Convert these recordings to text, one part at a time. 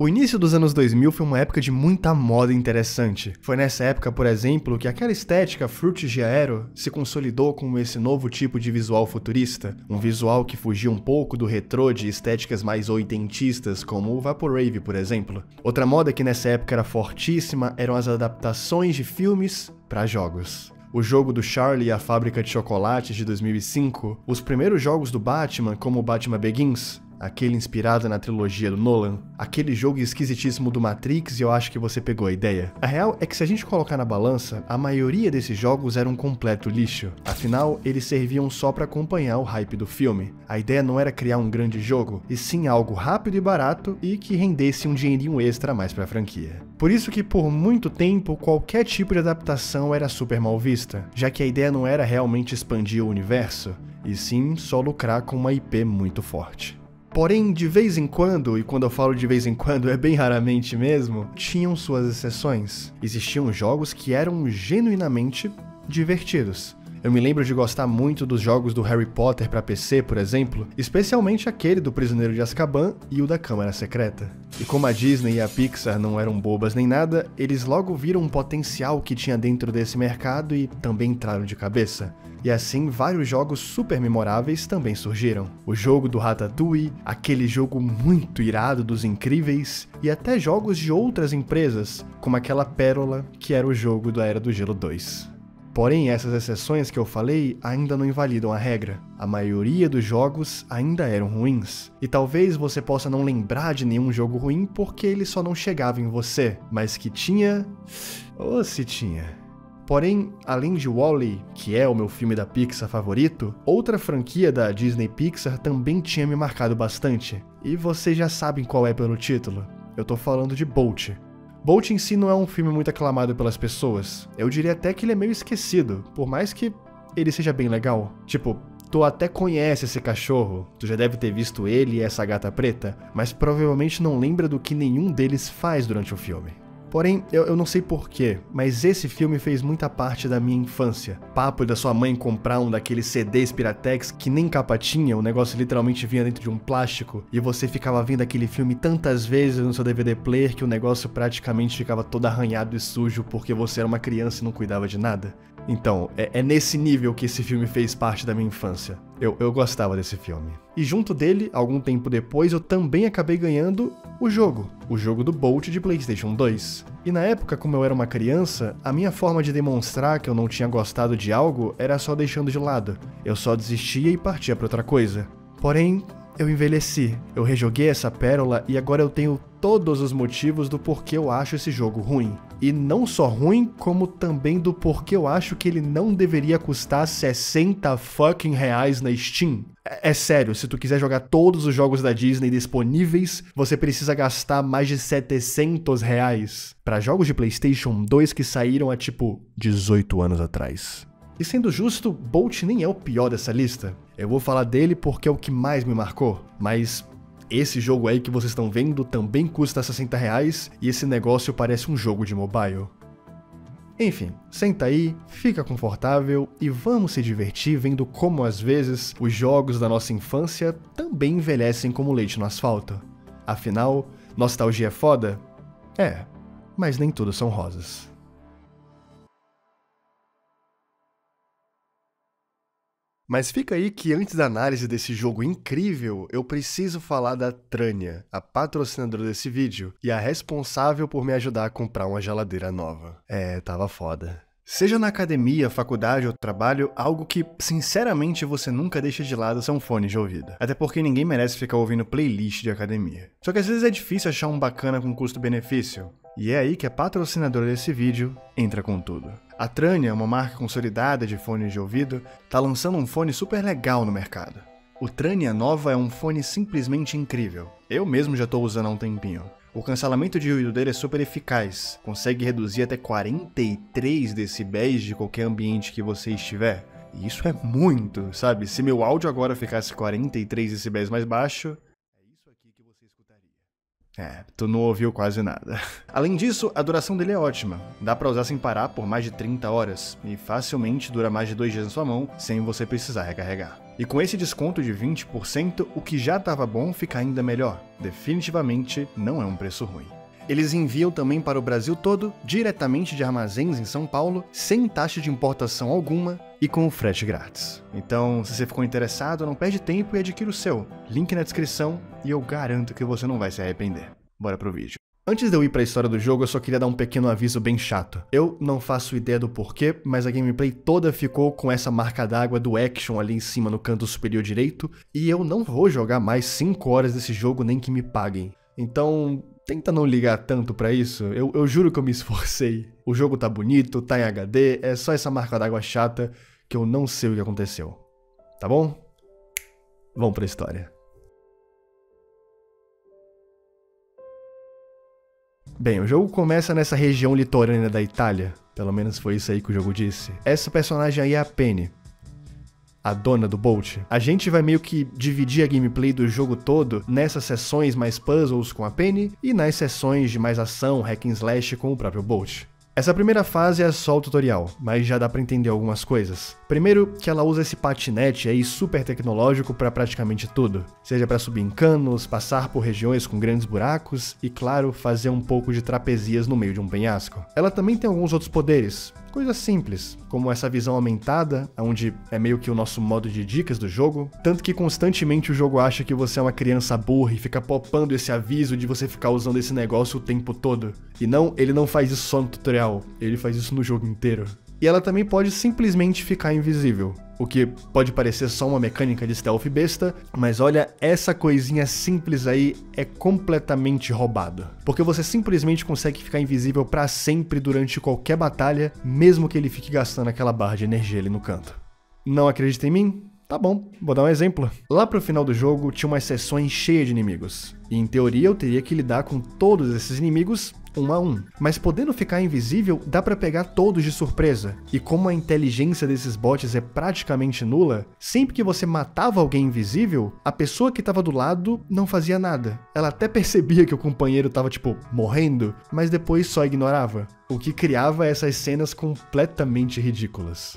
O início dos anos 2000 foi uma época de muita moda interessante. Foi nessa época, por exemplo, que aquela estética Fruit de Aero se consolidou como esse novo tipo de visual futurista, um visual que fugia um pouco do retrô de estéticas mais oitentistas, como o Vaporwave, por exemplo. Outra moda que nessa época era fortíssima eram as adaptações de filmes para jogos. O jogo do Charlie e a Fábrica de Chocolates de 2005, os primeiros jogos do Batman, como o Batman Begins, aquele inspirado na trilogia do Nolan, aquele jogo esquisitíssimo do Matrix, e eu acho que você pegou a ideia. A real é que se a gente colocar na balança, a maioria desses jogos era um completo lixo. Afinal, eles serviam só para acompanhar o hype do filme. A ideia não era criar um grande jogo, e sim algo rápido e barato e que rendesse um dinheirinho extra a mais para a franquia. Por isso que por muito tempo qualquer tipo de adaptação era super mal vista, já que a ideia não era realmente expandir o universo, e sim só lucrar com uma IP muito forte. Porém, de vez em quando, e quando eu falo de vez em quando é bem raramente mesmo, tinham suas exceções. Existiam jogos que eram genuinamente divertidos. Eu me lembro de gostar muito dos jogos do Harry Potter para PC, por exemplo, especialmente aquele do Prisioneiro de Azkaban e o da Câmara Secreta. E como a Disney e a Pixar não eram bobas nem nada, eles logo viram um potencial que tinha dentro desse mercado e também entraram de cabeça. E assim, vários jogos super memoráveis também surgiram. O jogo do Ratatouille, aquele jogo muito irado dos Incríveis, e até jogos de outras empresas, como aquela pérola que era o jogo da Era do Gelo 2. Porém, essas exceções que eu falei ainda não invalidam a regra. A maioria dos jogos ainda eram ruins. E talvez você possa não lembrar de nenhum jogo ruim porque ele só não chegava em você, mas que tinha... ou se tinha... Porém, além de Wall-E, que é o meu filme da Pixar favorito, outra franquia da Disney Pixar também tinha me marcado bastante. E vocês já sabem qual é pelo título. Eu tô falando de Bolt. Bolt em si não é um filme muito aclamado pelas pessoas. Eu diria até que ele é meio esquecido, por mais que ele seja bem legal. Tipo, tu até conhece esse cachorro, tu já deve ter visto ele e essa gata preta, mas provavelmente não lembra do que nenhum deles faz durante o filme. Porém, eu não sei porquê, mas esse filme fez muita parte da minha infância. Papo da sua mãe comprar um daqueles CDs Piratex que nem capa tinha, o negócio literalmente vinha dentro de um plástico, e você ficava vendo aquele filme tantas vezes no seu DVD player que o negócio praticamente ficava todo arranhado e sujo porque você era uma criança e não cuidava de nada. Então, é nesse nível que esse filme fez parte da minha infância. Eu gostava desse filme. E junto dele, algum tempo depois, eu também acabei ganhando o jogo do Bolt de PlayStation 2. E na época, como eu era uma criança, a minha forma de demonstrar que eu não tinha gostado de algo era só deixando de lado. Eu só desistia e partia para outra coisa. Porém, eu envelheci, eu rejoguei essa pérola e agora eu tenho todos os motivos do porquê eu acho esse jogo ruim. E não só ruim, como também do porquê eu acho que ele não deveria custar 60 fucking reais na Steam. É sério, se tu quiser jogar todos os jogos da Disney disponíveis, você precisa gastar mais de 700 reais para jogos de PlayStation 2 que saíram há tipo 18 anos atrás. E sendo justo, Bolt nem é o pior dessa lista. Eu vou falar dele porque é o que mais me marcou, mas esse jogo aí que vocês estão vendo também custa 60 reais e esse negócio parece um jogo de mobile. Enfim, senta aí, fica confortável e vamos se divertir vendo como às vezes os jogos da nossa infância também envelhecem como leite no asfalto. Afinal, nostalgia é foda? É, mas nem tudo são rosas. Mas fica aí que antes da análise desse jogo incrível, eu preciso falar da Trânia, a patrocinadora desse vídeo e a responsável por me ajudar a comprar uma geladeira nova. Tava foda. Seja na academia, faculdade ou trabalho, algo que, sinceramente, você nunca deixa de lado são fones de ouvido. Até porque ninguém merece ficar ouvindo playlist de academia. Só que às vezes é difícil achar um bacana com custo-benefício. E é aí que a patrocinadora desse vídeo entra com tudo. A Trânia, uma marca consolidada de fones de ouvido, tá lançando um fone super legal no mercado. O Trânia Nova é um fone simplesmente incrível. Eu mesmo já tô usando há um tempinho. O cancelamento de ruído dele é super eficaz, consegue reduzir até 43 decibéis de qualquer ambiente que você estiver. E isso é muito, sabe? Se meu áudio agora ficasse 43 decibéis mais baixo, é isso aqui que você escutaria. Tu não ouviu quase nada. Além disso, a duração dele é ótima. Dá pra usar sem parar por mais de 30 horas, e facilmente dura mais de 2 dias na sua mão, sem você precisar recarregar. E com esse desconto de 20%, o que já tava bom fica ainda melhor. Definitivamente não é um preço ruim. Eles enviam também para o Brasil todo, diretamente de armazéns em São Paulo, sem taxa de importação alguma e com o frete grátis. Então, se você ficou interessado, não perde tempo e adquira o seu. Link na descrição e eu garanto que você não vai se arrepender. Bora pro vídeo. Antes de eu ir pra história do jogo, eu só queria dar um pequeno aviso bem chato. Eu não faço ideia do porquê, mas a gameplay toda ficou com essa marca d'água do Action ali em cima no canto superior direito, e eu não vou jogar mais 5 horas desse jogo nem que me paguem. Então, tenta não ligar tanto pra isso, eu juro que eu me esforcei. O jogo tá bonito, tá em HD, é só essa marca d'água chata que eu não sei o que aconteceu. Tá bom? Vamos pra história. Bem, o jogo começa nessa região litorânea da Itália, pelo menos foi isso aí que o jogo disse. Essa personagem aí é a Penny, a dona do Bolt. A gente vai meio que dividir a gameplay do jogo todo nessas sessões mais puzzles com a Penny e nas sessões de mais ação, hack and slash com o próprio Bolt. Essa primeira fase é só o tutorial, mas já dá pra entender algumas coisas. Primeiro, que ela usa esse patinete aí super tecnológico pra praticamente tudo. Seja pra subir em canos, passar por regiões com grandes buracos e, claro, fazer um pouco de trapézias no meio de um penhasco. Ela também tem alguns outros poderes, coisas simples, como essa visão aumentada, onde é meio que o nosso modo de dicas do jogo, tanto que constantemente o jogo acha que você é uma criança burra e fica popando esse aviso de você ficar usando esse negócio o tempo todo. E não, ele não faz isso só no tutorial, ele faz isso no jogo inteiro. E ela também pode simplesmente ficar invisível, o que pode parecer só uma mecânica de stealth besta, mas olha, essa coisinha simples aí é completamente roubada. Porque você simplesmente consegue ficar invisível pra sempre durante qualquer batalha, mesmo que ele fique gastando aquela barra de energia ali no canto. Não acredita em mim? Tá bom, vou dar um exemplo. Lá pro final do jogo tinha umas seções cheias de inimigos, e em teoria eu teria que lidar com todos esses inimigos um a um. Mas podendo ficar invisível, dá pra pegar todos de surpresa. E como a inteligência desses bots é praticamente nula, sempre que você matava alguém invisível, a pessoa que tava do lado não fazia nada. Ela até percebia que o companheiro tava tipo morrendo, mas depois só ignorava. O que criava essas cenas completamente ridículas.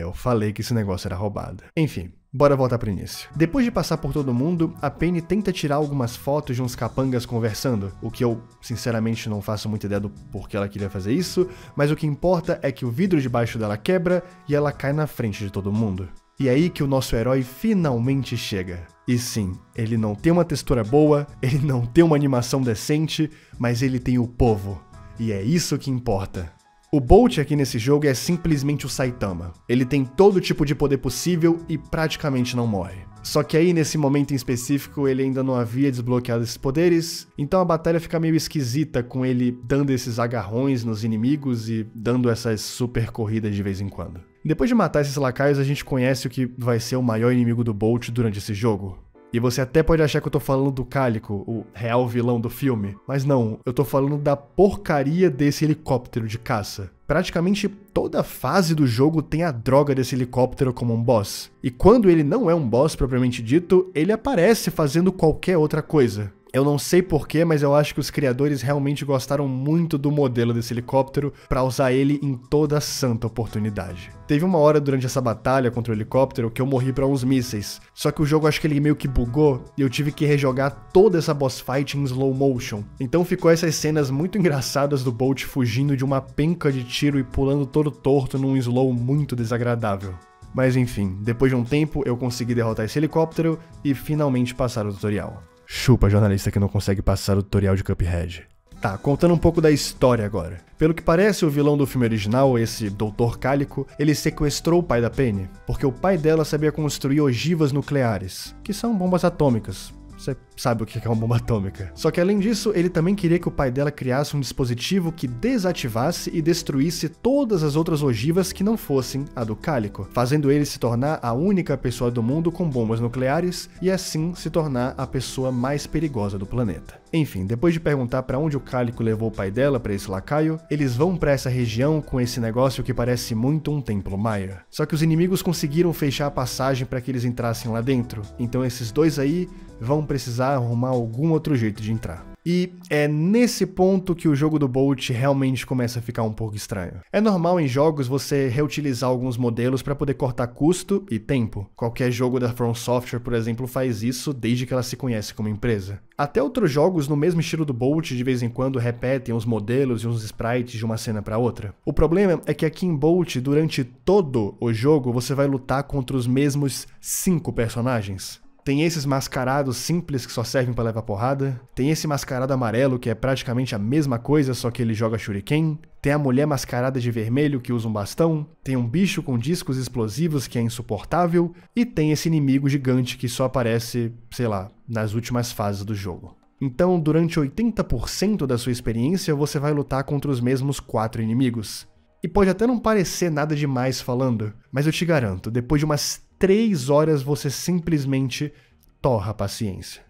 Eu falei que esse negócio era roubado. Enfim, bora voltar pro início. Depois de passar por todo mundo, a Penny tenta tirar algumas fotos de uns capangas conversando, o que eu, sinceramente, não faço muita ideia do porquê ela queria fazer isso, mas o que importa é que o vidro debaixo dela quebra e ela cai na frente de todo mundo. E é aí que o nosso herói finalmente chega. E sim, ele não tem uma textura boa, ele não tem uma animação decente, mas ele tem o povo. E é isso que importa. O Bolt aqui nesse jogo é simplesmente o Saitama. Ele tem todo tipo de poder possível e praticamente não morre. Só que aí, nesse momento em específico, ele ainda não havia desbloqueado esses poderes, então a batalha fica meio esquisita com ele dando esses agarrões nos inimigos e dando essas super corridas de vez em quando. Depois de matar esses lacaios, a gente conhece o que vai ser o maior inimigo do Bolt durante esse jogo. E você até pode achar que eu tô falando do Cálico, o real vilão do filme, mas não, eu tô falando da porcaria desse helicóptero de caça. Praticamente toda fase do jogo tem a droga desse helicóptero como um boss. E quando ele não é um boss propriamente dito, ele aparece fazendo qualquer outra coisa. Eu não sei porquê, mas eu acho que os criadores realmente gostaram muito do modelo desse helicóptero pra usar ele em toda santa oportunidade. Teve uma hora durante essa batalha contra o helicóptero que eu morri pra uns mísseis, só que o jogo acho que ele meio que bugou e eu tive que rejogar toda essa boss fight em slow motion. Então ficou essas cenas muito engraçadas do Bolt fugindo de uma penca de tiro e pulando todo torto num slow muito desagradável. Mas enfim, depois de um tempo eu consegui derrotar esse helicóptero e finalmente passar o tutorial. Chupa jornalista que não consegue passar o tutorial de Cuphead. Tá, contando um pouco da história agora. Pelo que parece, o vilão do filme original, esse Dr. Cálico, ele sequestrou o pai da Penny, porque o pai dela sabia construir ogivas nucleares, que são bombas atômicas. Você sabe o que é uma bomba atômica. Só que além disso, ele também queria que o pai dela criasse um dispositivo que desativasse e destruísse todas as outras ogivas que não fossem a do Cálico, fazendo ele se tornar a única pessoa do mundo com bombas nucleares e assim se tornar a pessoa mais perigosa do planeta. Enfim, depois de perguntar para onde o Cálico levou o pai dela para esse lacaio, eles vão para essa região com esse negócio que parece muito um templo maia. Só que os inimigos conseguiram fechar a passagem para que eles entrassem lá dentro, então esses dois aí vão precisar arrumar algum outro jeito de entrar. E é nesse ponto que o jogo do Bolt realmente começa a ficar um pouco estranho. É normal em jogos você reutilizar alguns modelos para poder cortar custo e tempo. Qualquer jogo da From Software, por exemplo, faz isso desde que ela se conhece como empresa. Até outros jogos no mesmo estilo do Bolt de vez em quando repetem os modelos e os sprites de uma cena para outra. O problema é que aqui em Bolt, durante todo o jogo, você vai lutar contra os mesmos 5 personagens. Tem esses mascarados simples que só servem pra levar porrada. Tem esse mascarado amarelo que é praticamente a mesma coisa, só que ele joga shuriken. Tem a mulher mascarada de vermelho que usa um bastão. Tem um bicho com discos explosivos que é insuportável. E tem esse inimigo gigante que só aparece, sei lá, nas últimas fases do jogo. Então, durante 80% da sua experiência, você vai lutar contra os mesmos 4 inimigos. E pode até não parecer nada demais falando, mas eu te garanto, depois de umas 3 horas você simplesmente torra a paciência.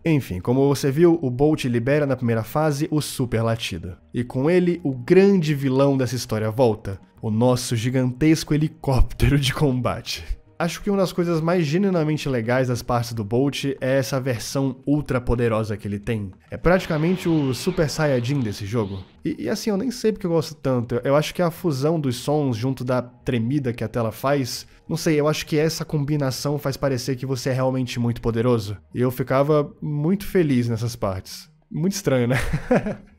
Enfim, como você viu, o Bolt libera na primeira fase o Super Latido. E com ele, o grande vilão dessa história volta, o nosso gigantesco helicóptero de combate. Acho que uma das coisas mais genuinamente legais das partes do Bolt é essa versão ultra poderosa que ele tem. É praticamente o Super Saiyajin desse jogo. E assim, eu nem sei porque eu gosto tanto. Eu acho que a fusão dos sons junto da tremida que a tela faz, não sei, eu acho que essa combinação faz parecer que você é realmente muito poderoso. E eu ficava muito feliz nessas partes. Muito estranho, né?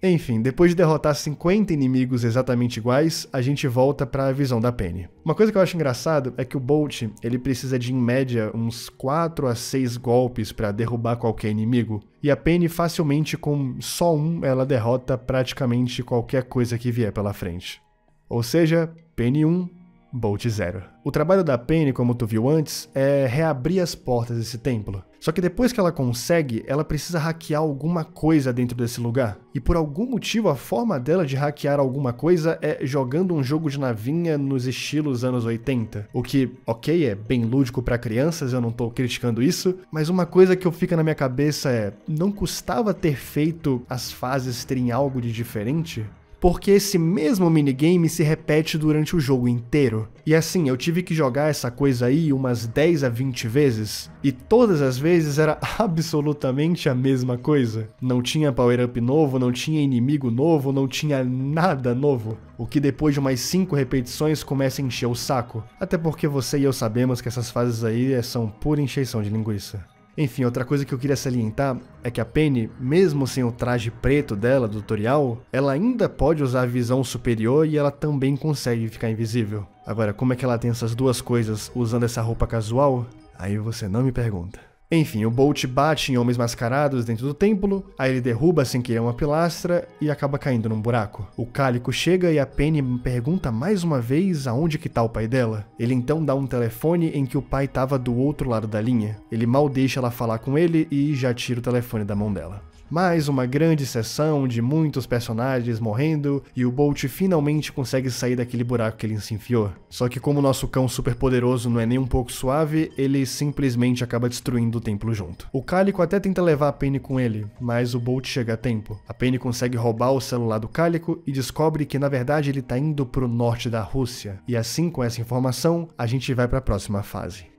Enfim, depois de derrotar 50 inimigos exatamente iguais, a gente volta para a visão da Penny. Uma coisa que eu acho engraçado é que o Bolt, ele precisa de, em média, uns 4 a 6 golpes para derrubar qualquer inimigo. E a Penny, facilmente, com só um, ela derrota praticamente qualquer coisa que vier pela frente. Ou seja, Penny 1, Bolt 0. O trabalho da Penny, como tu viu antes, é reabrir as portas desse templo. Só que depois que ela consegue, ela precisa hackear alguma coisa dentro desse lugar. E por algum motivo, a forma dela de hackear alguma coisa é jogando um jogo de navinha nos estilos anos 80. O que, ok, é bem lúdico pra crianças, eu não tô criticando isso, mas uma coisa que fica na minha cabeça é, não custava ter feito as fases terem algo de diferente? Porque esse mesmo minigame se repete durante o jogo inteiro. E assim, eu tive que jogar essa coisa aí umas 10 a 20 vezes, e todas as vezes era absolutamente a mesma coisa. Não tinha power-up novo, não tinha inimigo novo, não tinha nada novo. O que depois de umas 5 repetições começa a encher o saco. Até porque você e eu sabemos que essas fases aí são pura encheção de linguiça. Enfim, outra coisa que eu queria salientar é que a Penny, mesmo sem o traje preto dela do tutorial, ela ainda pode usar a visão superior e ela também consegue ficar invisível. Agora, como é que ela tem essas duas coisas usando essa roupa casual? Aí você não me pergunta. Enfim, o Bolt bate em homens mascarados dentro do templo, aí ele derruba sem querer uma pilastra e acaba caindo num buraco. O Cálico chega e a Penny pergunta mais uma vez aonde que tá o pai dela. Ele então dá um telefone em que o pai tava do outro lado da linha. Ele mal deixa ela falar com ele e já tira o telefone da mão dela. Mais uma grande sessão de muitos personagens morrendo e o Bolt finalmente consegue sair daquele buraco que ele se enfiou. Só que como o nosso cão super poderoso não é nem um pouco suave, ele simplesmente acaba destruindo o templo junto. O Cálico até tenta levar a Penny com ele, mas o Bolt chega a tempo. A Penny consegue roubar o celular do Cálico e descobre que na verdade ele tá indo pro norte da Rússia. E assim, com essa informação, a gente vai para a próxima fase.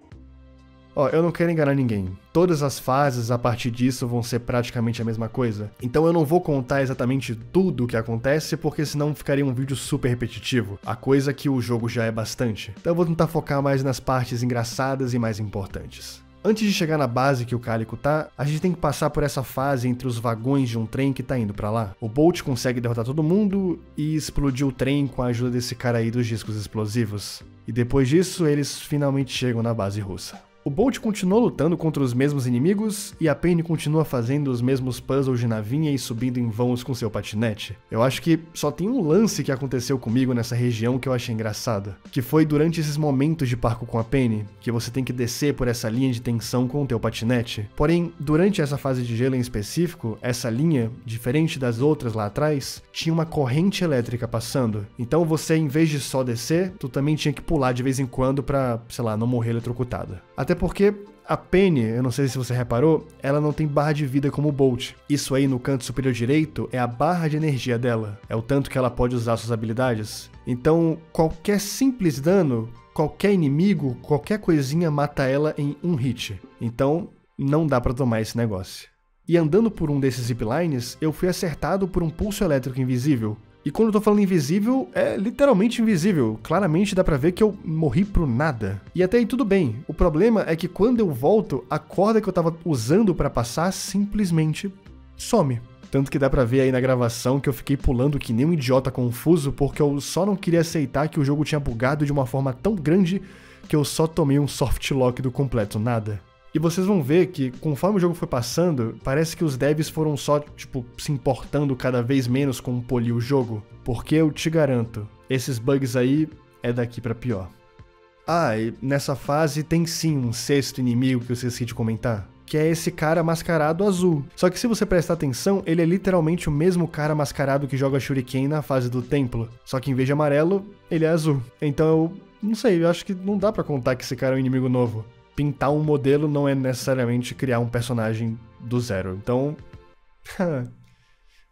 Ó, eu não quero enganar ninguém. Todas as fases a partir disso vão ser praticamente a mesma coisa. Então eu não vou contar exatamente tudo o que acontece, porque senão ficaria um vídeo super repetitivo. A coisa que o jogo já é bastante. Então eu vou tentar focar mais nas partes engraçadas e mais importantes. Antes de chegar na base que o Cálico tá, a gente tem que passar por essa fase entre os vagões de um trem que tá indo pra lá. O Bolt consegue derrotar todo mundo e explodir o trem com a ajuda desse cara aí dos discos explosivos. E depois disso, eles finalmente chegam na base russa. O Bolt continua lutando contra os mesmos inimigos e a Penny continua fazendo os mesmos puzzles de navinha e subindo em vãos com seu patinete. Eu acho que só tem um lance que aconteceu comigo nessa região que eu achei engraçado, que foi durante esses momentos de parkour com a Penny, que você tem que descer por essa linha de tensão com o teu patinete. Porém, durante essa fase de gelo em específico, essa linha, diferente das outras lá atrás, tinha uma corrente elétrica passando. Então você, em vez de só descer, tu também tinha que pular de vez em quando pra, sei lá, não morrer eletrocutada. Até porque a Penny, eu não sei se você reparou, ela não tem barra de vida como o Bolt. Isso aí no canto superior direito é a barra de energia dela, é o tanto que ela pode usar suas habilidades. Então, qualquer simples dano, qualquer inimigo, qualquer coisinha mata ela em um hit. Então, não dá pra tomar esse negócio. E andando por um desses ziplines, eu fui acertado por um pulso elétrico invisível. E quando eu tô falando invisível, é literalmente invisível. Claramente dá pra ver que eu morri pro nada. E até aí tudo bem. O problema é que quando eu volto, a corda que eu tava usando pra passar simplesmente some. Tanto que dá pra ver aí na gravação que eu fiquei pulando que nem um idiota confuso, porque eu só não queria aceitar que o jogo tinha bugado de uma forma tão grande que eu só tomei um soft lock do completo nada. E vocês vão ver que, conforme o jogo foi passando, parece que os devs foram só, tipo, se importando cada vez menos com polir o jogo. Porque eu te garanto, esses bugs aí é daqui pra pior. Ah, e nessa fase tem sim um sexto inimigo que eu esqueci de comentar, que é esse cara mascarado azul. Só que se você prestar atenção, ele é literalmente o mesmo cara mascarado que joga Shuriken na fase do templo. Só que em vez de amarelo, ele é azul. Então eu não sei, eu acho que não dá pra contar que esse cara é um inimigo novo. Pintar um modelo não é necessariamente criar um personagem do zero. Então...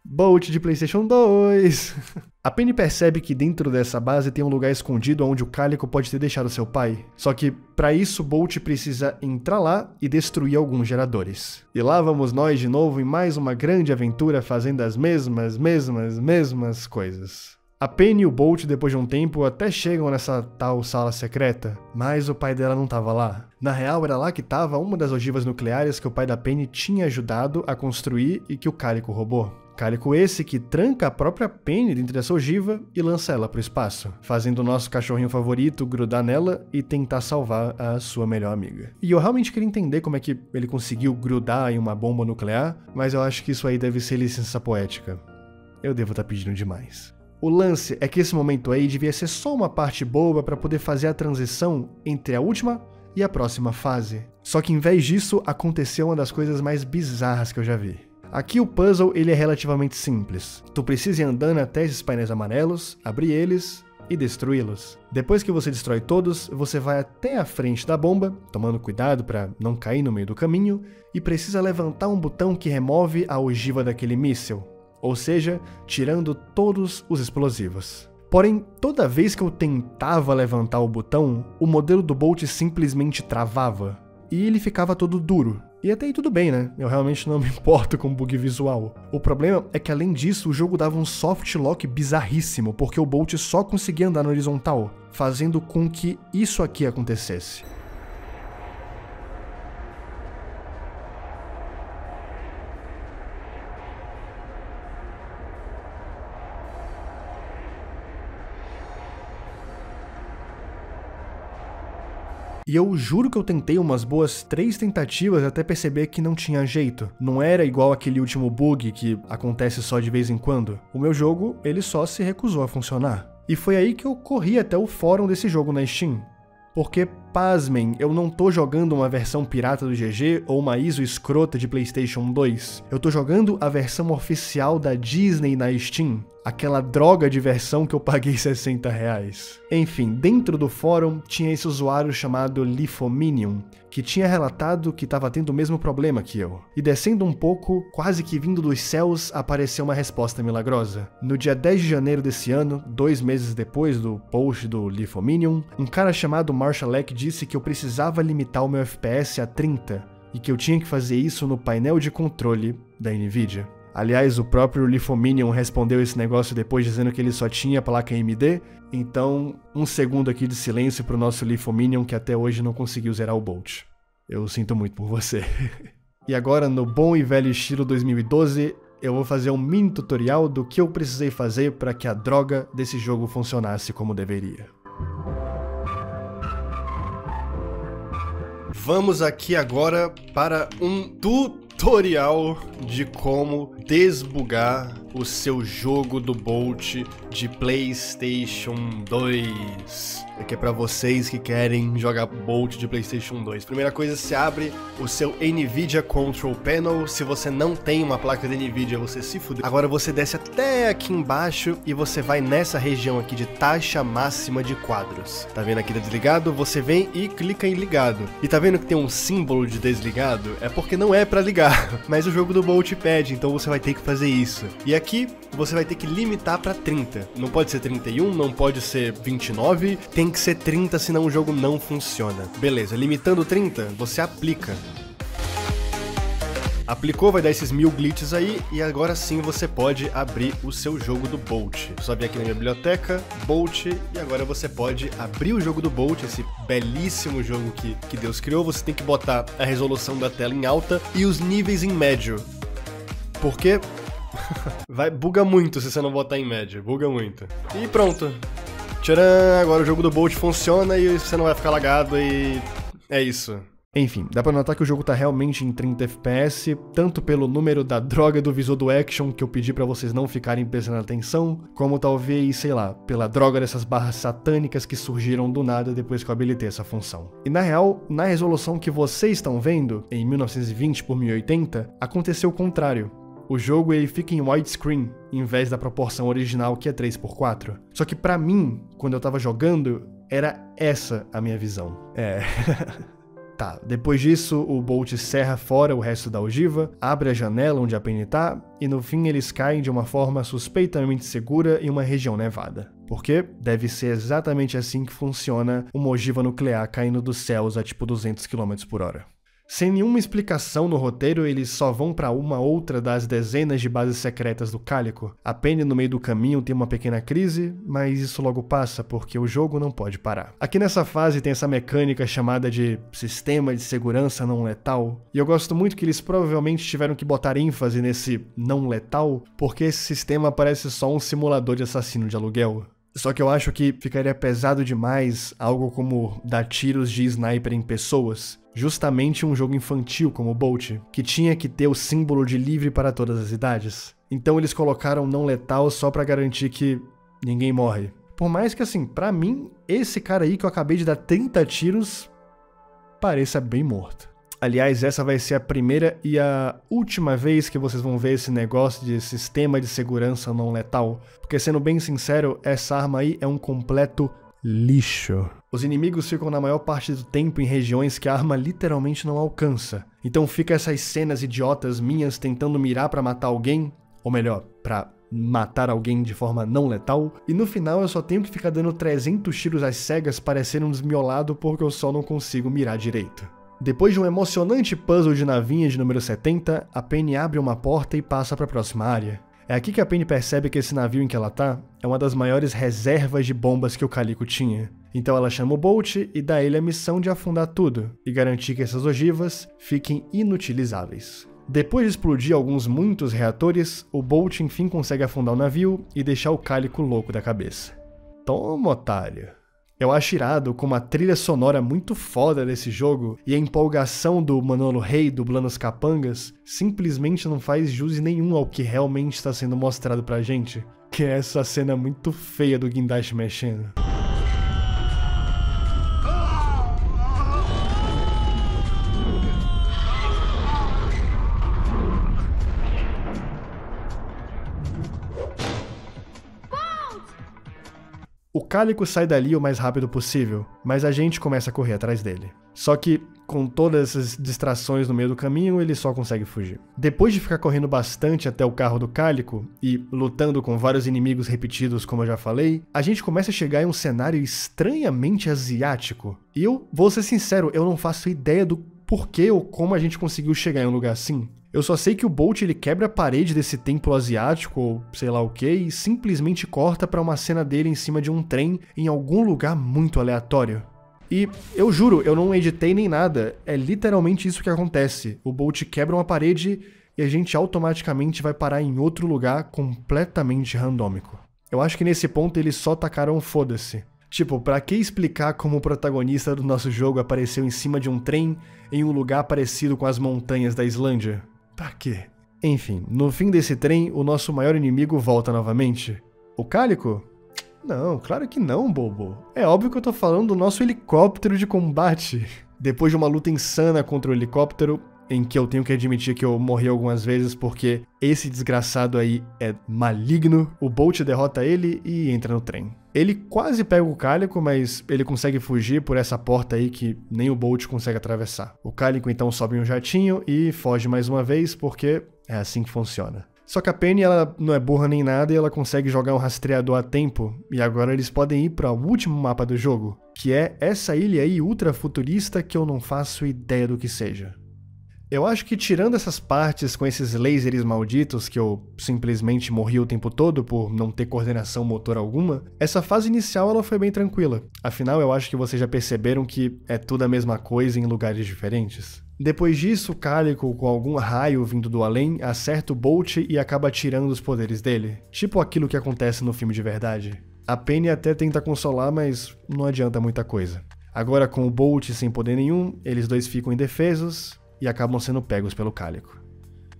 Bolt de PlayStation 2! A Penny percebe que dentro dessa base tem um lugar escondido onde o Calico pode ter deixado seu pai. Só que, para isso, Bolt precisa entrar lá e destruir alguns geradores. E lá vamos nós de novo em mais uma grande aventura fazendo as mesmas coisas. A Penny e o Bolt, depois de um tempo, até chegam nessa tal sala secreta, mas o pai dela não tava lá. Na real, era lá que tava uma das ogivas nucleares que o pai da Penny tinha ajudado a construir e que o Calico roubou. Calico esse que tranca a própria Penny dentro dessa ogiva e lança ela pro espaço, fazendo o nosso cachorrinho favorito grudar nela e tentar salvar a sua melhor amiga. E eu realmente queria entender como é que ele conseguiu grudar em uma bomba nuclear, mas eu acho que isso aí deve ser licença poética. Eu devo estar pedindo demais. O lance é que esse momento aí devia ser só uma parte boba para poder fazer a transição entre a última e a próxima fase. Só que em vez disso, aconteceu uma das coisas mais bizarras que eu já vi. Aqui o puzzle ele é relativamente simples. Tu precisa ir andando até esses painéis amarelos, abrir eles e destruí-los. Depois que você destrói todos, você vai até a frente da bomba, tomando cuidado para não cair no meio do caminho, e precisa levantar um botão que remove a ogiva daquele míssil. Ou seja, tirando todos os explosivos. Porém, toda vez que eu tentava levantar o botão, o modelo do Bolt simplesmente travava. E ele ficava todo duro. E até aí tudo bem, né? Eu realmente não me importo com bug visual. O problema é que além disso, o jogo dava um soft lock bizarríssimo, porque o Bolt só conseguia andar na horizontal, fazendo com que isso aqui acontecesse. E eu juro que eu tentei umas boas 3 tentativas até perceber que não tinha jeito. Não era igual aquele último bug que acontece só de vez em quando. O meu jogo, ele só se recusou a funcionar. E foi aí que eu corri até o fórum desse jogo na Steam. Porque, pasmem, eu não tô jogando uma versão pirata do GG ou uma ISO escrota de PlayStation 2. Eu tô jogando a versão oficial da Disney na Steam. Aquela droga de versão que eu paguei R$60. Enfim, dentro do fórum tinha esse usuário chamado Lifominion, que tinha relatado que estava tendo o mesmo problema que eu. E descendo um pouco, quase que vindo dos céus, apareceu uma resposta milagrosa. No dia 10 de janeiro desse ano, 2 meses depois do post do Lifominion, um cara chamado Marshallek disse que eu precisava limitar o meu FPS a 30, e que eu tinha que fazer isso no painel de controle da Nvidia. Aliás, o próprio Lifominion respondeu esse negócio depois dizendo que ele só tinha placa AMD, então um segundo aqui de silêncio pro nosso Lifominion que até hoje não conseguiu zerar o Bolt. Eu sinto muito por você. E agora, no bom e velho estilo 2012, eu vou fazer um mini tutorial do que eu precisei fazer para que a droga desse jogo funcionasse como deveria. Vamos aqui agora para um tutorial de como desbugar o seu jogo do Bolt de PlayStation 2. Aqui é para vocês que querem jogar Bolt de PlayStation 2. Primeira coisa, você abre o seu NVIDIA Control Panel. Se você não tem uma placa de NVIDIA, você se fudeu. Agora você desce até aqui embaixo e você vai nessa região aqui de taxa máxima de quadros. Tá vendo aqui desligado? Você vem e clica em ligado. E tá vendo que tem um símbolo de desligado? É porque não é para ligar, mas o jogo do Bolt pede, então você vai ter que fazer isso. E aqui você vai ter que limitar para 30. Não pode ser 31, não pode ser 29, tem que ser 30, senão o jogo não funciona. Beleza, limitando 30, você aplica. Aplicou, vai dar esses 1000 glitches aí, e agora sim você pode abrir o seu jogo do Bolt. Só vir aqui na minha biblioteca, Bolt, e agora você pode abrir o jogo do Bolt, esse belíssimo jogo que Deus criou. Você tem que botar a resolução da tela em alta e os níveis em médio. Porque buga muito se você não botar em médio, buga muito. E pronto. Tcharam, agora o jogo do Bolt funciona e você não vai ficar lagado e é isso. Enfim, dá pra notar que o jogo tá realmente em 30 FPS, tanto pelo número da droga do visor do Action, que eu pedi pra vocês não ficarem prestando atenção, como talvez, sei lá, pela droga dessas barras satânicas que surgiram do nada depois que eu habilitei essa função. E na real, na resolução que vocês estão vendo, em 1920 por 1080, aconteceu o contrário. O jogo ele fica em widescreen, em vez da proporção original que é 3:4. Só que pra mim, quando eu tava jogando, era essa a minha visão. Tá, depois disso, o Bolt serra fora o resto da ogiva, abre a janela onde a Penny tá, e no fim eles caem de uma forma suspeitamente segura em uma região nevada. Porque deve ser exatamente assim que funciona uma ogiva nuclear caindo dos céus a tipo 200 km/h. Sem nenhuma explicação no roteiro, eles só vão pra uma outra das dezenas de bases secretas do Cálico. A Penny no meio do caminho tem uma pequena crise, mas isso logo passa porque o jogo não pode parar. Aqui nessa fase tem essa mecânica chamada de sistema de segurança não letal, e eu gosto muito que eles provavelmente tiveram que botar ênfase nesse não letal, porque esse sistema parece só um simulador de assassino de aluguel. Só que eu acho que ficaria pesado demais algo como dar tiros de sniper em pessoas. Justamente um jogo infantil como o Bolt, que tinha que ter o símbolo de livre para todas as idades. Então eles colocaram não letal só pra garantir que ninguém morre. Por mais que assim, pra mim, esse cara aí que eu acabei de dar 30 tiros, pareça bem morto. Aliás, essa vai ser a primeira e a última vez que vocês vão ver esse negócio de sistema de segurança não letal. Porque sendo bem sincero, essa arma aí é um completo lixo. Os inimigos ficam na maior parte do tempo em regiões que a arma literalmente não alcança. Então fica essas cenas idiotas minhas tentando mirar pra matar alguém, ou melhor, pra matar alguém de forma não letal, e no final eu só tenho que ficar dando 300 tiros às cegas parecendo um desmiolado porque eu só não consigo mirar direito. Depois de um emocionante puzzle de navinha de número 70, a Penny abre uma porta e passa para a próxima área. É aqui que a Penny percebe que esse navio em que ela tá é uma das maiores reservas de bombas que o Cálico tinha. Então ela chama o Bolt e dá a ele a missão de afundar tudo e garantir que essas ogivas fiquem inutilizáveis. Depois de explodir muitos reatores, o Bolt enfim consegue afundar o navio e deixar o Cálico louco da cabeça. Toma, otário! Eu acho irado como a trilha sonora muito foda desse jogo e a empolgação do Manolo Rey dublando os capangas simplesmente não faz jus nenhum ao que realmente está sendo mostrado pra gente, que é essa cena muito feia do guindaste mexendo. O Cálico sai dali o mais rápido possível, mas a gente começa a correr atrás dele. Só que, com todas essas distrações no meio do caminho, ele só consegue fugir. Depois de ficar correndo bastante até o carro do Cálico, e lutando com vários inimigos repetidos como eu já falei, a gente começa a chegar em um cenário estranhamente asiático. E eu vou ser sincero, eu não faço ideia do porquê ou como a gente conseguiu chegar em um lugar assim. Eu só sei que o Bolt ele quebra a parede desse templo asiático, ou sei lá o que, e simplesmente corta pra uma cena dele em cima de um trem em algum lugar muito aleatório. E eu juro, eu não editei nem nada, é literalmente isso que acontece. O Bolt quebra uma parede e a gente automaticamente vai parar em outro lugar completamente randômico. Eu acho que nesse ponto eles só tacaram foda-se. Tipo, pra que explicar como o protagonista do nosso jogo apareceu em cima de um trem em um lugar parecido com as montanhas da Islândia? Pra quê? Enfim, no fim desse trem, o nosso maior inimigo volta novamente. O Cálico? Não, claro que não, bobo. É óbvio que eu tô falando do nosso helicóptero de combate. Depois de uma luta insana contra o helicóptero, em que eu tenho que admitir que eu morri algumas vezes porque esse desgraçado aí é maligno, o Bolt derrota ele e entra no trem. Ele quase pega o Cálico, mas ele consegue fugir por essa porta aí que nem o Bolt consegue atravessar. O Cálico então sobe em um jatinho e foge mais uma vez porque é assim que funciona. Só que a Penny, ela não é burra nem nada e ela consegue jogar um rastreador a tempo, e agora eles podem ir para o último mapa do jogo, que é essa ilha aí ultra futurista que eu não faço ideia do que seja. Eu acho que tirando essas partes com esses lasers malditos que eu simplesmente morri o tempo todo por não ter coordenação motor alguma, essa fase inicial ela foi bem tranquila. Afinal, eu acho que vocês já perceberam que é tudo a mesma coisa em lugares diferentes. Depois disso, o Cálico, com algum raio vindo do além, acerta o Bolt e acaba tirando os poderes dele. Tipo aquilo que acontece no filme de verdade. A Penny até tenta consolar, mas não adianta muita coisa. Agora com o Bolt sem poder nenhum, eles dois ficam indefesos e acabam sendo pegos pelo Cálico.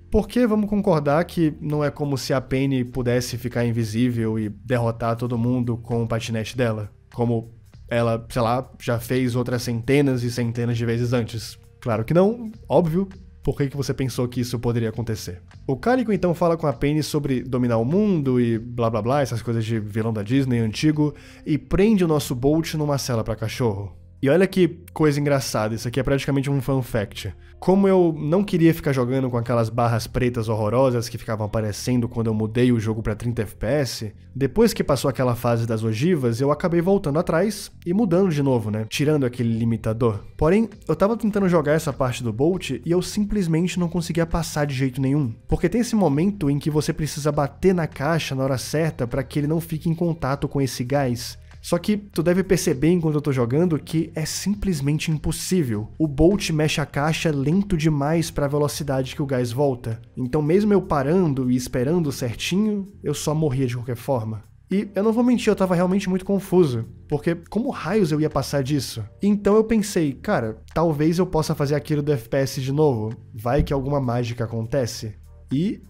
Porque vamos concordar que não é como se a Penny pudesse ficar invisível e derrotar todo mundo com o patinete dela, como ela, sei lá, já fez outras centenas e centenas de vezes antes. Claro que não, óbvio. Por que você pensou que isso poderia acontecer? O Cálico então fala com a Penny sobre dominar o mundo e blá blá blá, essas coisas de vilão da Disney antigo, e prende o nosso Bolt numa cela para cachorro. E olha que coisa engraçada, isso aqui é praticamente um fun fact. Como eu não queria ficar jogando com aquelas barras pretas horrorosas que ficavam aparecendo quando eu mudei o jogo pra 30 FPS, depois que passou aquela fase das ogivas, eu acabei voltando atrás e mudando de novo, né? Tirando aquele limitador. Porém, eu tava tentando jogar essa parte do Bolt e eu simplesmente não conseguia passar de jeito nenhum. Porque tem esse momento em que você precisa bater na caixa na hora certa pra que ele não fique em contato com esse gás. Só que tu deve perceber enquanto eu tô jogando que é simplesmente impossível. O Bolt mexe a caixa lento demais para a velocidade que o gás volta. Então mesmo eu parando e esperando certinho, eu só morria de qualquer forma. E eu não vou mentir, eu tava realmente muito confuso, porque como raios eu ia passar disso? Então eu pensei, cara, talvez eu possa fazer aquilo do FPS de novo, vai que alguma mágica acontece. E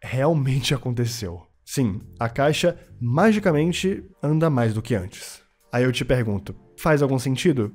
realmente aconteceu. Sim, a caixa magicamente anda mais do que antes. Aí eu te pergunto, faz algum sentido?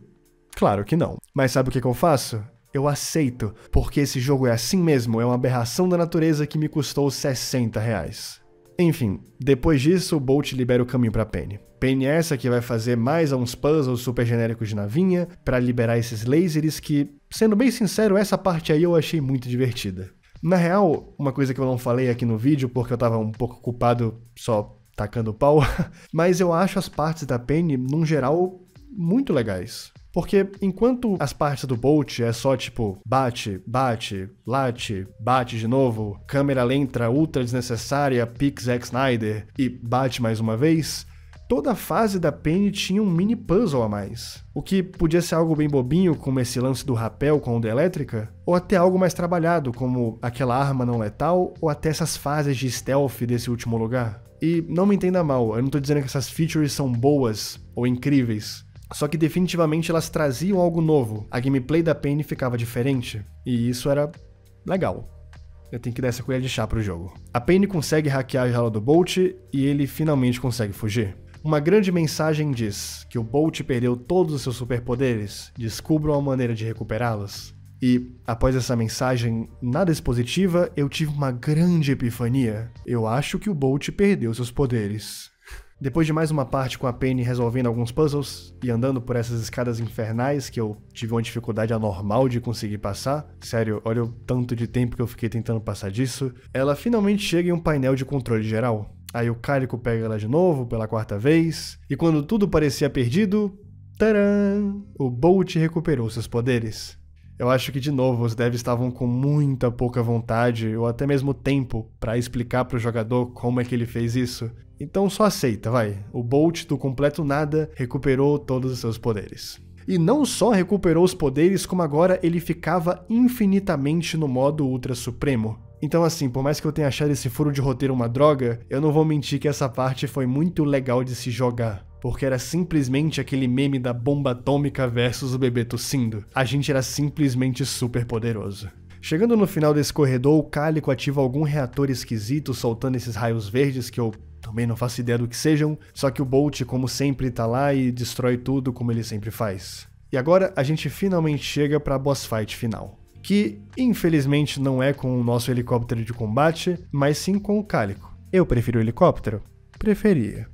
Claro que não. Mas sabe o que eu faço? Eu aceito, porque esse jogo é assim mesmo, é uma aberração da natureza que me custou R$60. Enfim, depois disso o Bolt libera o caminho pra Penny. Penny é essa que vai fazer mais uns puzzles super genéricos de navinha, pra liberar esses lasers que, sendo bem sincero, essa parte aí eu achei muito divertida. Na real, uma coisa que eu não falei aqui no vídeo, porque eu tava um pouco ocupado só tacando pau, mas eu acho as partes da Penny, num geral, muito legais. Porque enquanto as partes do Bolt é só tipo, bate, bate, late, bate de novo, câmera lenta ultra desnecessária, pique Zack Snyder e bate mais uma vez, toda a fase da Penny tinha um mini puzzle a mais. O que podia ser algo bem bobinho, como esse lance do rapel com onda elétrica, ou até algo mais trabalhado, como aquela arma não letal, ou até essas fases de stealth desse último lugar. E não me entenda mal, eu não tô dizendo que essas features são boas ou incríveis, só que definitivamente elas traziam algo novo, a gameplay da Penny ficava diferente, e isso era legal. Eu tenho que dar essa colher de chá pro jogo. A Penny consegue hackear a jaula do Bolt e ele finalmente consegue fugir. Uma grande mensagem diz que o Bolt perdeu todos os seus superpoderes, descubram a maneira de recuperá-los. E, após essa mensagem nada expositiva, eu tive uma grande epifania. Eu acho que o Bolt perdeu seus poderes. Depois de mais uma parte com a Penny resolvendo alguns puzzles e andando por essas escadas infernais que eu tive uma dificuldade anormal de conseguir passar, sério, olha o tanto de tempo que eu fiquei tentando passar disso, ela finalmente chega em um painel de controle geral. Aí o Cálico pega ela de novo, pela quarta vez, e quando tudo parecia perdido, tcharam! O Bolt recuperou seus poderes. Eu acho que de novo os devs estavam com muita pouca vontade, ou até mesmo tempo, pra explicar pro jogador como é que ele fez isso. Então só aceita, vai. O Bolt do completo nada recuperou todos os seus poderes. E não só recuperou os poderes, como agora ele ficava infinitamente no modo Ultra Supremo. Então assim, por mais que eu tenha achado esse furo de roteiro uma droga, eu não vou mentir que essa parte foi muito legal de se jogar. porque era simplesmente aquele meme da bomba atômica versus o bebê tossindo. A gente era simplesmente super poderoso. Chegando no final desse corredor, o Cálico ativa algum reator esquisito soltando esses raios verdes que eu também não faço ideia do que sejam, só que o Bolt, como sempre, tá lá e destrói tudo como ele sempre faz. E agora a gente finalmente chega pra boss fight final, que infelizmente não é com o nosso helicóptero de combate, mas sim com o Cálico. Eu prefiro o helicóptero? Preferia.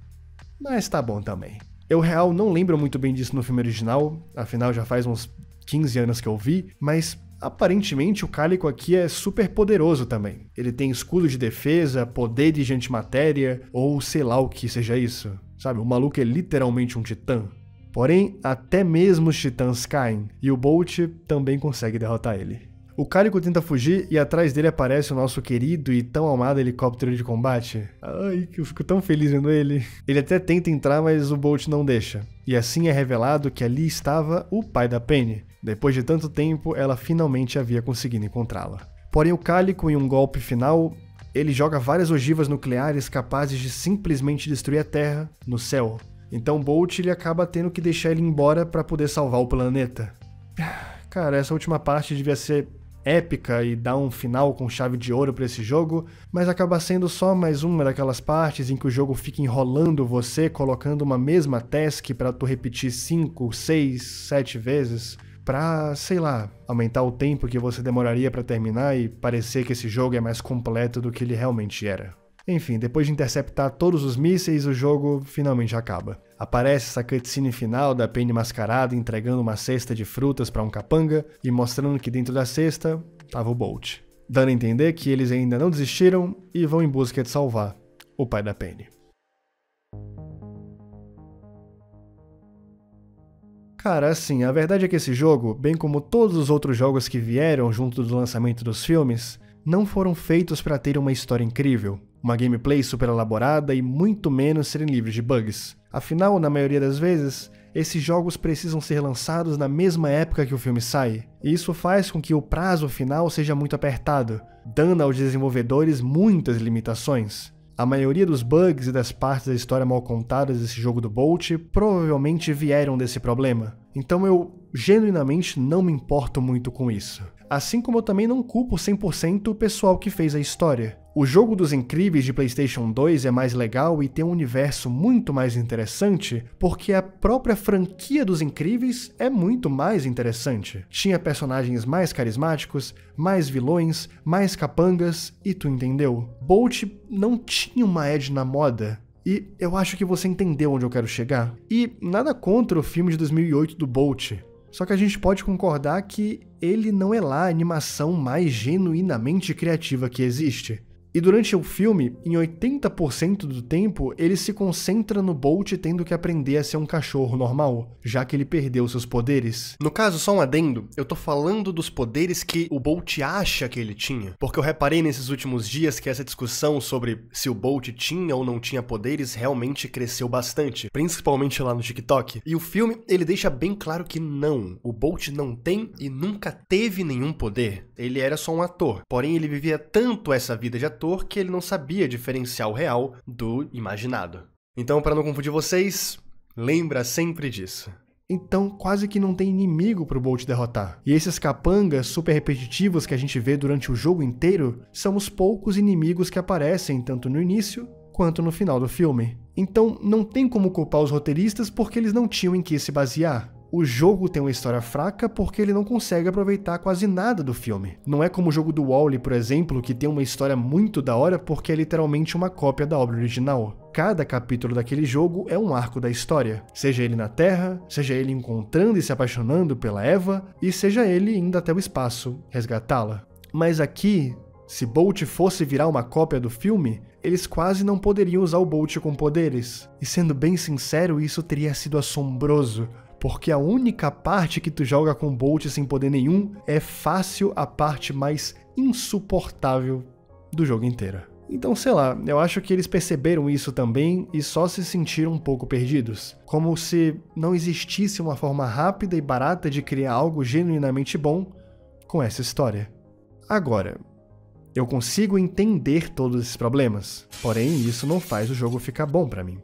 Mas tá bom também. Eu, real, não lembro muito bem disso no filme original, afinal já faz uns 15 anos que eu vi, mas aparentemente o Cálico aqui é super poderoso também. Ele tem escudo de defesa, poder de antimatéria, ou sei lá o que seja isso. Sabe, o maluco é literalmente um titã. Porém, até mesmo os titãs caem, e o Bolt também consegue derrotar ele. O Cálico tenta fugir e atrás dele aparece o nosso querido e tão amado helicóptero de combate. Ai, que eu fico tão feliz vendo ele. Ele até tenta entrar, mas o Bolt não deixa. E assim é revelado que ali estava o pai da Penny. Depois de tanto tempo, ela finalmente havia conseguido encontrá-la. Porém, o Cálico, em um golpe final, ele joga várias ogivas nucleares capazes de simplesmente destruir a Terra no céu. Então Bolt ele acaba tendo que deixar ele embora para poder salvar o planeta. Cara, essa última parte devia ser épica e dar um final com chave de ouro para esse jogo, mas acaba sendo só mais uma daquelas partes em que o jogo fica enrolando você, colocando uma mesma task para tu repetir 5, 6, 7 vezes, pra, sei lá, aumentar o tempo que você demoraria para terminar e parecer que esse jogo é mais completo do que ele realmente era. Enfim, depois de interceptar todos os mísseis, o jogo finalmente acaba. Aparece essa cutscene final da Penny mascarada entregando uma cesta de frutas para um capanga e mostrando que dentro da cesta estava o Bolt, dando a entender que eles ainda não desistiram e vão em busca de salvar o pai da Penny. Cara, assim, a verdade é que esse jogo, bem como todos os outros jogos que vieram junto do lançamento dos filmes, não foram feitos para ter uma história incrível, uma gameplay super elaborada e muito menos serem livres de bugs. Afinal, na maioria das vezes, esses jogos precisam ser lançados na mesma época que o filme sai, e isso faz com que o prazo final seja muito apertado, dando aos desenvolvedores muitas limitações. A maioria dos bugs e das partes da história mal contadas desse jogo do Bolt provavelmente vieram desse problema, então eu genuinamente não me importo muito com isso. Assim como eu também não culpo 100% o pessoal que fez a história. O jogo dos Incríveis de PlayStation 2 é mais legal e tem um universo muito mais interessante, porque a própria franquia dos Incríveis é muito mais interessante. Tinha personagens mais carismáticos, mais vilões, mais capangas, e tu entendeu? Bolt não tinha uma edge na moda. E eu acho que você entendeu onde eu quero chegar. E nada contra o filme de 2008 do Bolt. Só que a gente pode concordar que ele não é lá a animação mais genuinamente criativa que existe. E durante o filme, em 80% do tempo, ele se concentra no Bolt tendo que aprender a ser um cachorro normal, já que ele perdeu seus poderes. No caso, só um adendo, eu tô falando dos poderes que o Bolt acha que ele tinha, porque eu reparei nesses últimos dias que essa discussão sobre se o Bolt tinha ou não tinha poderes realmente cresceu bastante, principalmente lá no TikTok. E o filme, ele deixa bem claro que não, o Bolt não tem e nunca teve nenhum poder. Ele era só um ator, porém ele vivia tanto essa vida de ator que ele não sabia diferenciar o real do imaginado. Então, para não confundir vocês, lembra sempre disso. Então, quase que não tem inimigo pro Bolt derrotar. E esses capangas super repetitivos que a gente vê durante o jogo inteiro são os poucos inimigos que aparecem tanto no início quanto no final do filme. Então, não tem como culpar os roteiristas porque eles não tinham em que se basear. O jogo tem uma história fraca porque ele não consegue aproveitar quase nada do filme. Não é como o jogo do Wall-E, por exemplo, que tem uma história muito da hora porque é literalmente uma cópia da obra original. Cada capítulo daquele jogo é um arco da história. Seja ele na Terra, seja ele encontrando e se apaixonando pela Eva, e seja ele indo até o espaço resgatá-la. Mas aqui, se Bolt fosse virar uma cópia do filme, eles quase não poderiam usar o Bolt com poderes. E sendo bem sincero, isso teria sido assombroso. Porque a única parte que tu joga com Bolt sem poder nenhum é fácil a parte mais insuportável do jogo inteiro. Então, sei lá, eu acho que eles perceberam isso também e só se sentiram um pouco perdidos. Como se não existisse uma forma rápida e barata de criar algo genuinamente bom com essa história. Agora, eu consigo entender todos esses problemas, porém isso não faz o jogo ficar bom pra mim.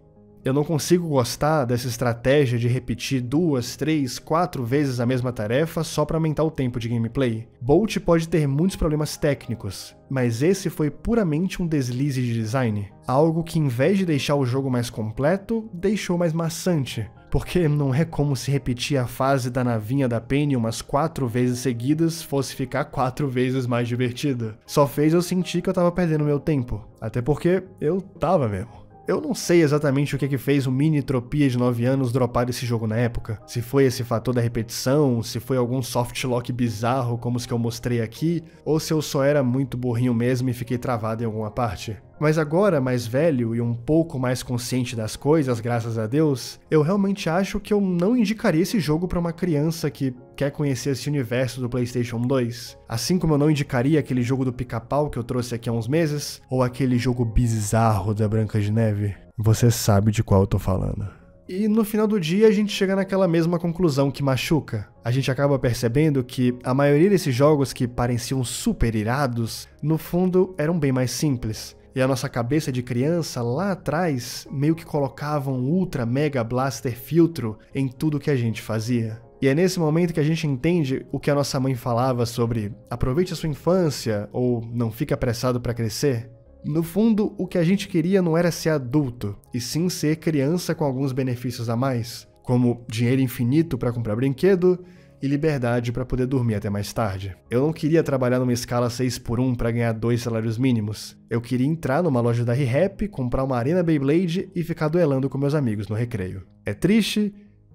Eu não consigo gostar dessa estratégia de repetir 2, 3, 4 vezes a mesma tarefa só para aumentar o tempo de gameplay. Bolt pode ter muitos problemas técnicos, mas esse foi puramente um deslize de design. Algo que, em vez de deixar o jogo mais completo, deixou mais maçante. Porque não é como se repetir a fase da navinha da Penny umas 4 vezes seguidas fosse ficar 4 vezes mais divertida. Só fez eu sentir que eu tava perdendo meu tempo. Até porque eu tava mesmo. Eu não sei exatamente o que fez o Mini Tropia de 9 anos dropar esse jogo na época. Se foi esse fator da repetição, se foi algum softlock bizarro como os que eu mostrei aqui, ou se eu só era muito burrinho mesmo e fiquei travado em alguma parte. Mas agora, mais velho e um pouco mais consciente das coisas, graças a Deus, eu realmente acho que eu não indicaria esse jogo para uma criança que quer conhecer esse universo do PlayStation 2. Assim como eu não indicaria aquele jogo do Pica-Pau que eu trouxe aqui há uns meses, ou aquele jogo bizarro da Branca de Neve. Você sabe de qual eu tô falando. E no final do dia a gente chega naquela mesma conclusão que machuca. A gente acaba percebendo que a maioria desses jogos que pareciam super irados, no fundo eram bem mais simples. E a nossa cabeça de criança, lá atrás, meio que colocava um Ultra Mega Blaster filtro em tudo que a gente fazia. E é nesse momento que a gente entende o que a nossa mãe falava sobre aproveite a sua infância ou não fique apressado para crescer. No fundo, o que a gente queria não era ser adulto, e sim ser criança com alguns benefícios a mais, como dinheiro infinito para comprar brinquedo e liberdade para poder dormir até mais tarde. Eu não queria trabalhar numa escala 6x1 para ganhar 2 salários mínimos. Eu queria entrar numa loja da ReHap, comprar uma Arena Beyblade e ficar duelando com meus amigos no recreio. É triste?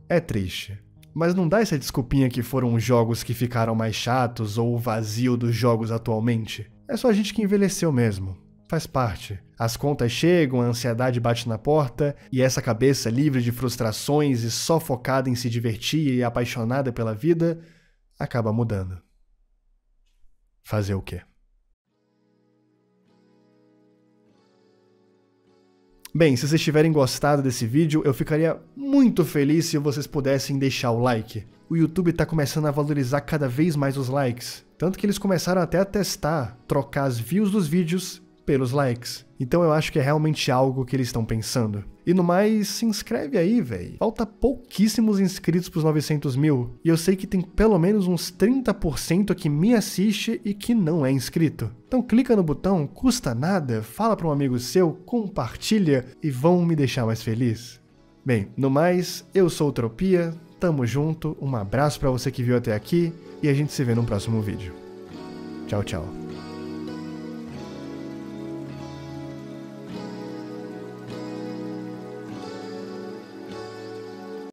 É triste. Mas não dá essa desculpinha que foram os jogos que ficaram mais chatos ou o vazio dos jogos atualmente. É só a gente que envelheceu mesmo. Faz parte. As contas chegam, a ansiedade bate na porta, e essa cabeça livre de frustrações e só focada em se divertir e apaixonada pela vida, acaba mudando. Fazer o quê? Bem, se vocês tiverem gostado desse vídeo, eu ficaria muito feliz se vocês pudessem deixar o like. O YouTube está começando a valorizar cada vez mais os likes, tanto que eles começaram até a testar, trocar as views dos vídeos pelos likes. Então eu acho que é realmente algo que eles estão pensando. E no mais, se inscreve aí, véi. Falta pouquíssimos inscritos pros 900 mil. E eu sei que tem pelo menos uns 30% que me assiste e que não é inscrito. Então clica no botão, custa nada, fala para um amigo seu, compartilha e vão me deixar mais feliz. Bem, no mais, eu sou o Tropia, tamo junto, um abraço para você que viu até aqui e a gente se vê no próximo vídeo. Tchau, tchau.